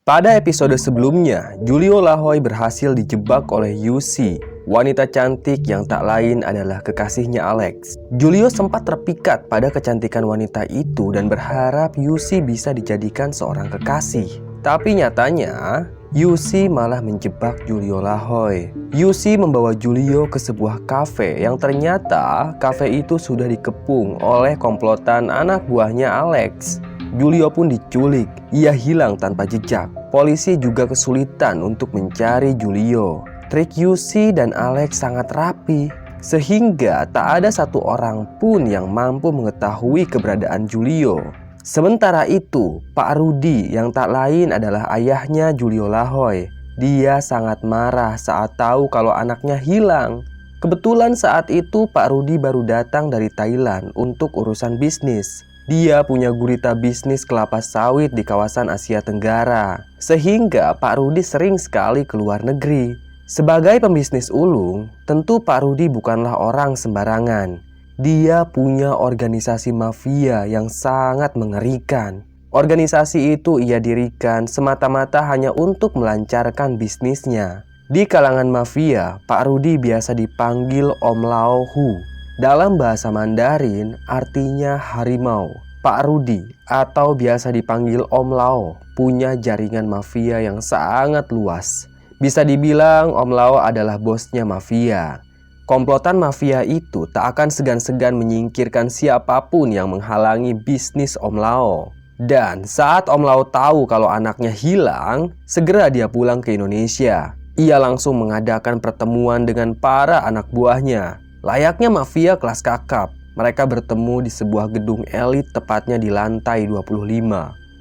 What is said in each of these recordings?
Pada episode sebelumnya, Julio Lahoy berhasil dijebak oleh Yusi, wanita cantik yang tak lain adalah kekasihnya Alex. Julio sempat terpikat pada kecantikan wanita itu dan berharap Yusi bisa dijadikan seorang kekasih. Tapi nyatanya, Yusi malah menjebak Julio Lahoy. Yusi membawa Julio ke sebuah kafe yang ternyata kafe itu sudah dikepung oleh komplotan anak buahnya Alex. Julio pun diculik, ia hilang tanpa jejak. Polisi juga kesulitan untuk mencari Julio. Trik Yusi dan Alex sangat rapi, sehingga tak ada satu orang pun yang mampu mengetahui keberadaan Julio. Sementara itu, Pak Rudi yang tak lain adalah ayahnya Julio Lahoy. Dia sangat marah saat tahu kalau anaknya hilang. Kebetulan saat itu Pak Rudi baru datang dari Thailand untuk urusan bisnis. Dia punya gurita bisnis kelapa sawit di kawasan Asia Tenggara, sehingga Pak Rudi sering sekali ke luar negeri. Sebagai pembisnis ulung, tentu Pak Rudi bukanlah orang sembarangan. Dia punya organisasi mafia yang sangat mengerikan. Organisasi itu ia dirikan semata-mata hanya untuk melancarkan bisnisnya. Di kalangan mafia, Pak Rudi biasa dipanggil Om Lao Hu. Dalam bahasa Mandarin artinya harimau. Pak Rudi atau biasa dipanggil Om Lao punya jaringan mafia yang sangat luas. Bisa dibilang Om Lao adalah bosnya mafia. Komplotan mafia itu tak akan segan-segan menyingkirkan siapapun yang menghalangi bisnis Om Lao. Dan saat Om Lao tahu kalau anaknya hilang, segera dia pulang ke Indonesia. Ia langsung mengadakan pertemuan dengan para anak buahnya. Layaknya mafia kelas kakap, mereka bertemu di sebuah gedung elit tepatnya di lantai 25.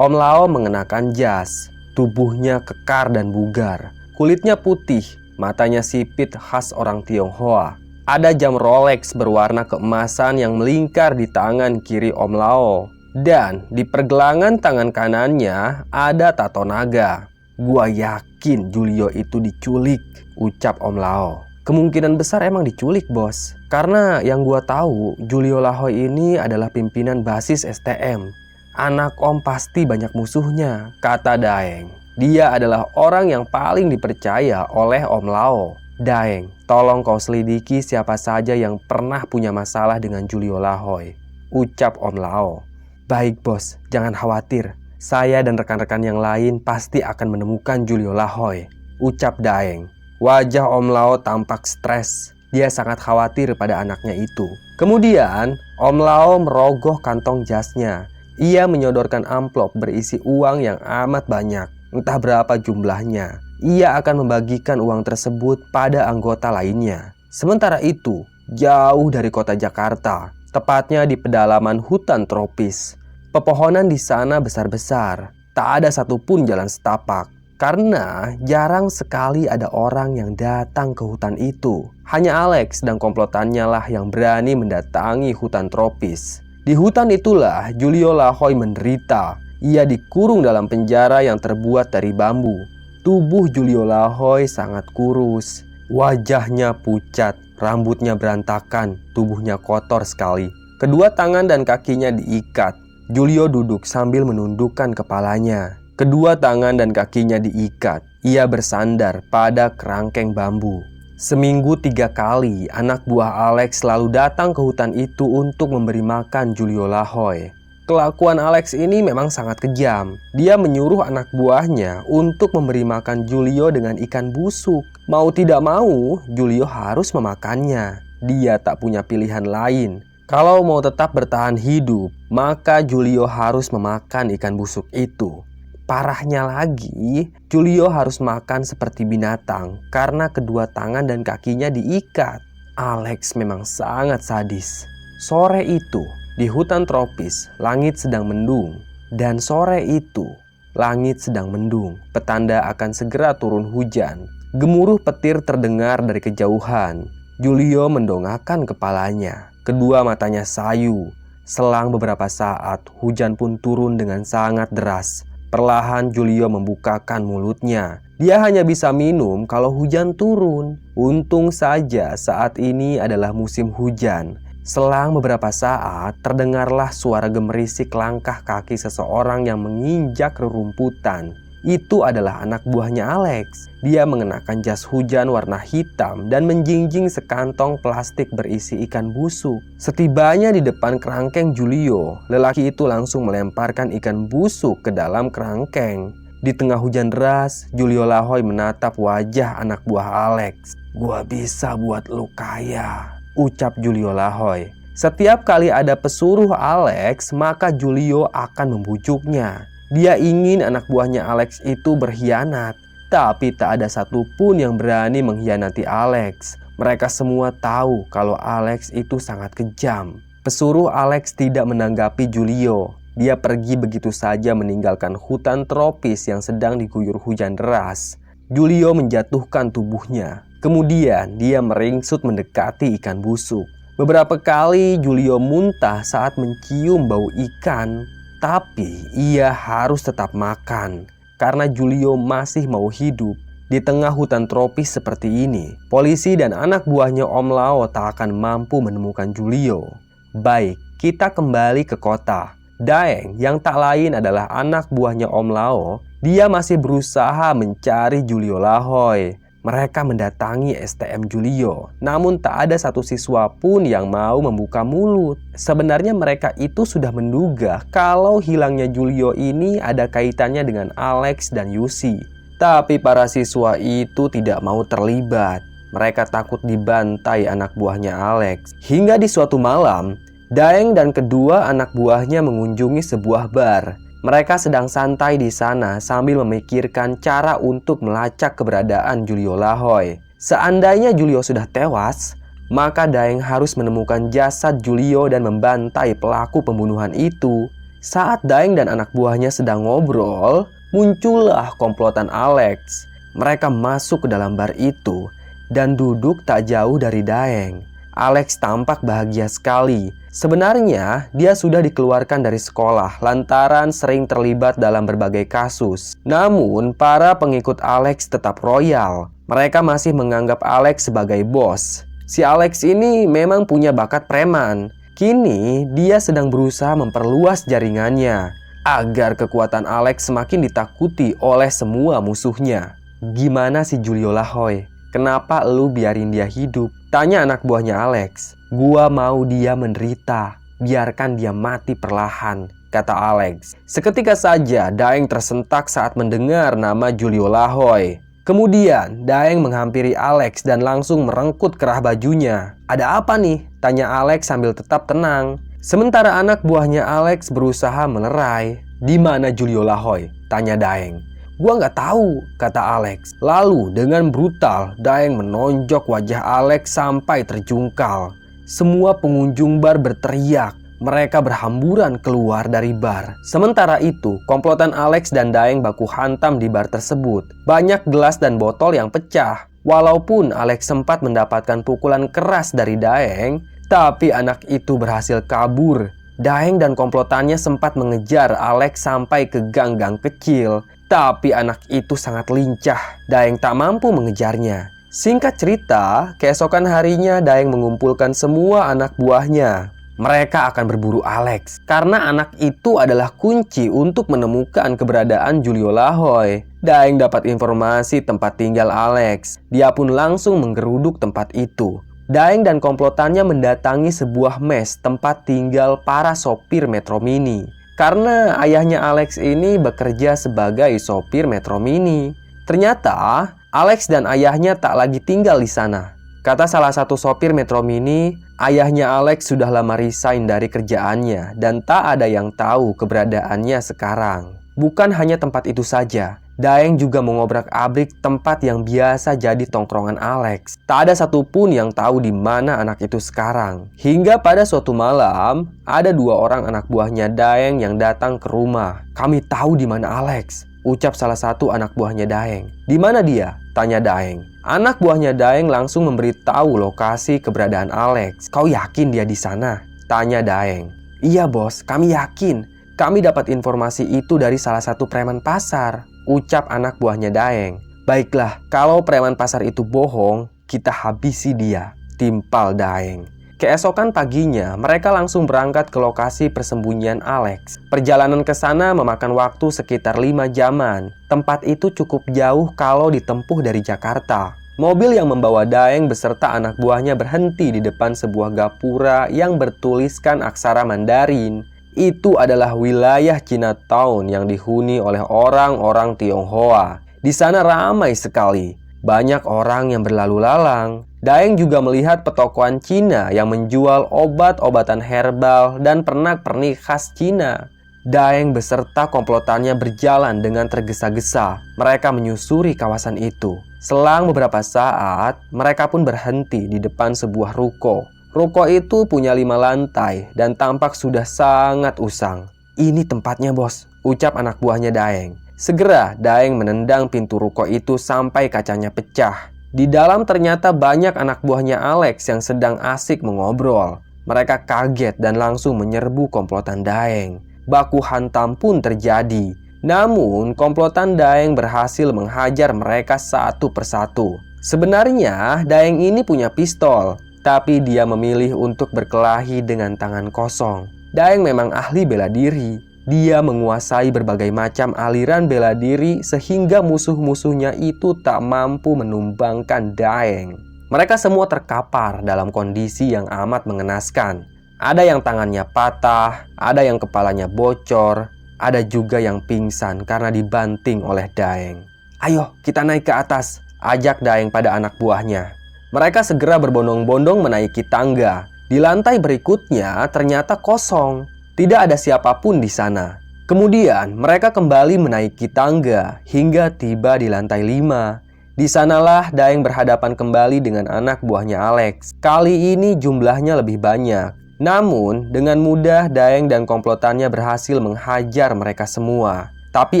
Om Lao mengenakan jas, tubuhnya kekar dan bugar. Kulitnya putih, matanya sipit khas orang Tionghoa. Ada jam Rolex berwarna keemasan yang melingkar di tangan kiri Om Lao. Dan di pergelangan tangan kanannya ada tato naga. Gua yakin Julio itu diculik, ucap Om Lao. Kemungkinan besar emang diculik, bos. Karena yang gua tahu, Julio Lahoy ini adalah pimpinan basis STM. Anak om pasti banyak musuhnya, kata Daeng. Dia adalah orang yang paling dipercaya oleh Om Lao. Daeng, tolong kau selidiki siapa saja yang pernah punya masalah dengan Julio Lahoy, ucap Om Lao. Baik, bos, jangan khawatir. Saya dan rekan-rekan yang lain pasti akan menemukan Julio Lahoy, ucap Daeng. Wajah Om Lao tampak stres. Dia sangat khawatir pada anaknya itu. Kemudian, Om Lao merogoh kantong jasnya. Ia menyodorkan amplop berisi uang yang amat banyak. Entah berapa jumlahnya. Ia akan membagikan uang tersebut pada anggota lainnya. Sementara itu, jauh dari kota Jakarta, tepatnya di pedalaman hutan tropis. Pepohonan di sana besar-besar. Tak ada satupun jalan setapak. Karena jarang sekali ada orang yang datang ke hutan itu. Hanya Alex dan komplotannya lah yang berani mendatangi hutan tropis. Di hutan itulah Julio Lahoy menderita. Ia dikurung dalam penjara yang terbuat dari bambu. Tubuh Julio Lahoy sangat kurus. Wajahnya pucat, rambutnya berantakan, tubuhnya kotor sekali. Kedua tangan dan kakinya diikat. Julio duduk sambil menundukkan kepalanya. Kedua tangan dan kakinya diikat. Ia bersandar pada kerangkeng bambu. Seminggu 3 kali, anak buah Alex selalu datang ke hutan itu untuk memberi makan Julio Lahoy. Kelakuan Alex ini memang sangat kejam. Dia menyuruh anak buahnya untuk memberi makan Julio dengan ikan busuk. Mau tidak mau, Julio harus memakannya. Dia tak punya pilihan lain. Kalau mau tetap bertahan hidup, maka Julio harus memakan ikan busuk itu. Parahnya lagi, Julio harus makan seperti binatang karena kedua tangan dan kakinya diikat. Alex memang sangat sadis. Sore itu, di hutan tropis, langit sedang mendung. Dan sore itu, langit sedang mendung, petanda akan segera turun hujan. Gemuruh petir terdengar dari kejauhan. Julio mendongakkan kepalanya. Kedua matanya sayu. Selang beberapa saat, hujan pun turun dengan sangat deras. Perlahan Julio membukakan mulutnya. Dia hanya bisa minum kalau hujan turun. Untung saja saat ini adalah musim hujan. Selang beberapa saat, terdengarlah suara gemerisik langkah kaki seseorang yang menginjak rerumputan. itu adalah anak buahnya Alex. Dia mengenakan jas hujan warna hitam dan menjinjing sekantong plastik berisi ikan busuk. Setibanya di depan kerangkeng Julio, lelaki itu langsung melemparkan ikan busuk ke dalam kerangkeng. Di tengah hujan deras, Julio Lahoy menatap wajah anak buah Alex. "Gua bisa buat lu kaya," ucap Julio Lahoy. Setiap kali ada pesuruh Alex, maka Julio akan membujuknya. Dia ingin anak buahnya Alex itu berkhianat, tapi tak ada satupun yang berani mengkhianati Alex. Mereka semua tahu kalau Alex itu sangat kejam. Pesuruh Alex tidak menanggapi Julio. Dia pergi begitu saja meninggalkan hutan tropis yang sedang diguyur hujan deras. Julio menjatuhkan tubuhnya. Kemudian dia meringsut mendekati ikan busuk. Beberapa kali Julio muntah saat mencium bau ikan. Tapi ia harus tetap makan karena Julio masih mau hidup. Di tengah hutan tropis seperti ini, polisi dan anak buahnya Om Lao tak akan mampu menemukan Julio. Baik, kita kembali ke kota. Daeng yang tak lain adalah anak buahnya Om Lao. Dia masih berusaha mencari Julio Lahoy. Mereka mendatangi STM Julio, namun tak ada satu siswa pun yang mau membuka mulut. Sebenarnya mereka itu sudah menduga kalau hilangnya Julio ini ada kaitannya dengan Alex dan Yusi. Tapi para siswa itu tidak mau terlibat. Mereka takut dibantai anak buahnya Alex. Hingga di suatu malam, Daeng dan kedua anak buahnya mengunjungi sebuah bar. Mereka sedang santai di sana sambil memikirkan cara untuk melacak keberadaan Julio Lahoy. Seandainya Julio sudah tewas, maka Daeng harus menemukan jasad Julio dan membantai pelaku pembunuhan itu. Saat Daeng dan anak buahnya sedang ngobrol, muncullah komplotan Alex. Mereka masuk ke dalam bar itu dan duduk tak jauh dari Daeng. Alex tampak bahagia sekali. Sebenarnya dia sudah dikeluarkan dari sekolah lantaran sering terlibat dalam berbagai kasus. Namun para pengikut Alex tetap royal. Mereka masih menganggap Alex sebagai bos. Si Alex ini memang punya bakat preman. Kini dia sedang berusaha memperluas jaringannya agar kekuatan Alex semakin ditakuti oleh semua musuhnya. "Gimana si Julio Lahoy? Kenapa lu biarin dia hidup?" tanya anak buahnya Alex. "Gua mau dia menderita. Biarkan dia mati perlahan," kata Alex. Seketika saja Daeng tersentak saat mendengar nama Julio Lahoy. Kemudian Daeng menghampiri Alex dan langsung merengkut kerah bajunya. "Ada apa nih?" tanya Alex sambil tetap tenang. Sementara anak buahnya Alex berusaha melerai. "Di mana Julio Lahoy?" tanya Daeng. "Gua nggak tahu," kata Alex. Lalu dengan brutal, Daeng menonjok wajah Alex sampai terjungkal. Semua pengunjung bar berteriak. Mereka berhamburan keluar dari bar. Sementara itu, komplotan Alex dan Daeng baku hantam di bar tersebut. Banyak gelas dan botol yang pecah. Walaupun Alex sempat mendapatkan pukulan keras dari Daeng, tapi anak itu berhasil kabur. Daeng dan komplotannya sempat mengejar Alex sampai ke gang-gang kecil. Tapi anak itu sangat lincah. Daeng tak mampu mengejarnya. Singkat cerita, keesokan harinya Daeng mengumpulkan semua anak buahnya. Mereka akan berburu Alex karena anak itu adalah kunci untuk menemukan keberadaan Julio Lahoy. Daeng dapat informasi tempat tinggal Alex. Dia pun langsung menggeruduk tempat itu. Daeng dan komplotannya mendatangi sebuah mes tempat tinggal para sopir Metro Mini. Karena ayahnya Alex ini bekerja sebagai sopir Metro Mini. Ternyata Alex dan ayahnya tak lagi tinggal di sana. Kata salah satu sopir Metro Mini, ayahnya Alex sudah lama resign dari kerjaannya dan tak ada yang tahu keberadaannya sekarang. Bukan hanya tempat itu saja, Daeng juga mengobrak-abrik tempat yang biasa jadi tongkrongan Alex. Tak ada satupun yang tahu di mana anak itu sekarang. Hingga pada suatu malam, ada dua orang anak buahnya Daeng yang datang ke rumah. "Kami tahu di mana Alex," ucap salah satu anak buahnya Daeng. "Di mana dia?" tanya Daeng. Anak buahnya Daeng langsung memberitahu lokasi keberadaan Alex. "Kau yakin dia di sana?" tanya Daeng. "Iya bos, kami yakin. Kami dapat informasi itu dari salah satu preman pasar," ucap anak buahnya Daeng. "Baiklah, kalau preman pasar itu bohong, kita habisi dia," timpal Daeng. Keesokan paginya, mereka langsung berangkat ke lokasi persembunyian Alex. Perjalanan ke sana memakan waktu sekitar 5 jaman. Tempat itu cukup jauh kalau ditempuh dari Jakarta. Mobil yang membawa Daeng beserta anak buahnya berhenti di depan sebuah gapura yang bertuliskan aksara Mandarin. Itu adalah wilayah Chinatown yang dihuni oleh orang-orang Tionghoa. Di sana ramai sekali. Banyak orang yang berlalu lalang. Daeng juga melihat petokoan Cina yang menjual obat-obatan herbal dan pernak-pernik khas Cina. Daeng beserta komplotannya berjalan dengan tergesa-gesa. Mereka menyusuri kawasan itu. Selang beberapa saat, mereka pun berhenti di depan sebuah ruko. Ruko itu punya 5 lantai dan tampak sudah sangat usang. "Ini tempatnya, bos," ucap anak buahnya Daeng. Segera Daeng menendang pintu ruko itu sampai kacanya pecah. Di dalam ternyata banyak anak buahnya Alex yang sedang asik mengobrol. Mereka kaget dan langsung menyerbu komplotan Daeng. Baku hantam pun terjadi. Namun komplotan Daeng berhasil menghajar mereka satu persatu. Sebenarnya Daeng ini punya pistol, tapi dia memilih untuk berkelahi dengan tangan kosong. Daeng memang ahli bela diri. Dia menguasai berbagai macam aliran bela diri sehingga musuh-musuhnya itu tak mampu menumbangkan Daeng. Mereka semua terkapar dalam kondisi yang amat mengenaskan. Ada yang tangannya patah, ada yang kepalanya bocor, ada juga yang pingsan karena dibanting oleh Daeng. "Ayo kita naik ke atas," ajak Daeng pada anak buahnya. Mereka segera berbondong-bondong menaiki tangga. Di lantai berikutnya ternyata kosong. Tidak ada siapapun di sana. Kemudian mereka kembali menaiki tangga hingga tiba di lantai 5. Di sanalah Daeng berhadapan kembali dengan anak buahnya Alex. Kali ini jumlahnya lebih banyak. Namun dengan mudah Daeng dan komplotannya berhasil menghajar mereka semua. Tapi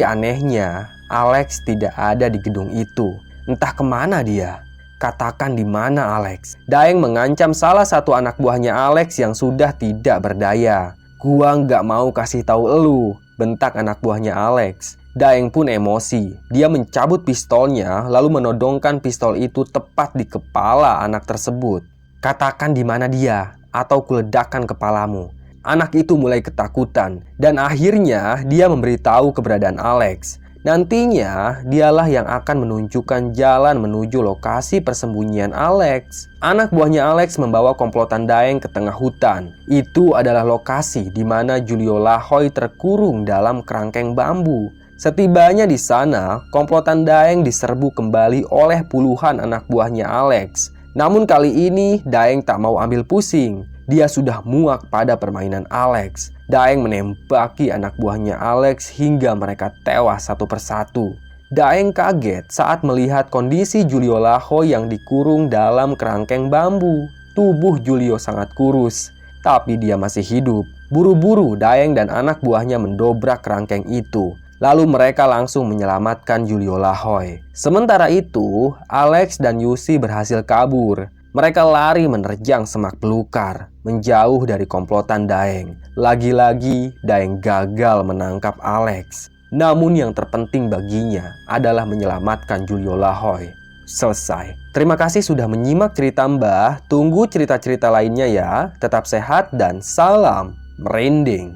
anehnya, Alex tidak ada di gedung itu. Entah kemana dia. "Katakan di mana Alex?" Daeng mengancam salah satu anak buahnya Alex yang sudah tidak berdaya. "Gua nggak mau kasih tahu elu," bentak anak buahnya Alex. Daeng pun emosi. Dia mencabut pistolnya lalu menodongkan pistol itu tepat di kepala anak tersebut. "Katakan di mana dia atau kuledakkan kepalamu." Anak itu mulai ketakutan dan akhirnya dia memberitahu keberadaan Alex. Nantinya dialah yang akan menunjukkan jalan menuju lokasi persembunyian Alex. Anak buahnya Alex membawa komplotan Daeng ke tengah hutan. Itu adalah lokasi di mana Julio Lahoy terkurung dalam kerangkeng bambu. Setibanya di sana, komplotan Daeng diserbu kembali oleh puluhan anak buahnya Alex. Namun kali ini Daeng tak mau ambil pusing. Dia sudah muak pada permainan Alex. Daeng menembaki anak buahnya Alex hingga mereka tewas satu persatu. Daeng kaget saat melihat kondisi Julio Lahoy yang dikurung dalam kerangkeng bambu. Tubuh Julio sangat kurus, tapi dia masih hidup. Buru-buru Daeng dan anak buahnya mendobrak kerangkeng itu. Lalu mereka langsung menyelamatkan Julio Lahoy. Sementara itu, Alex dan Yusi berhasil kabur. Mereka lari menerjang semak belukar, menjauh dari komplotan Daeng. Lagi-lagi, Daeng gagal menangkap Alex. Namun yang terpenting baginya adalah menyelamatkan Julio Lahoy. Selesai. Terima kasih sudah menyimak cerita Mbah. Tunggu cerita-cerita lainnya ya. Tetap sehat dan salam merinding.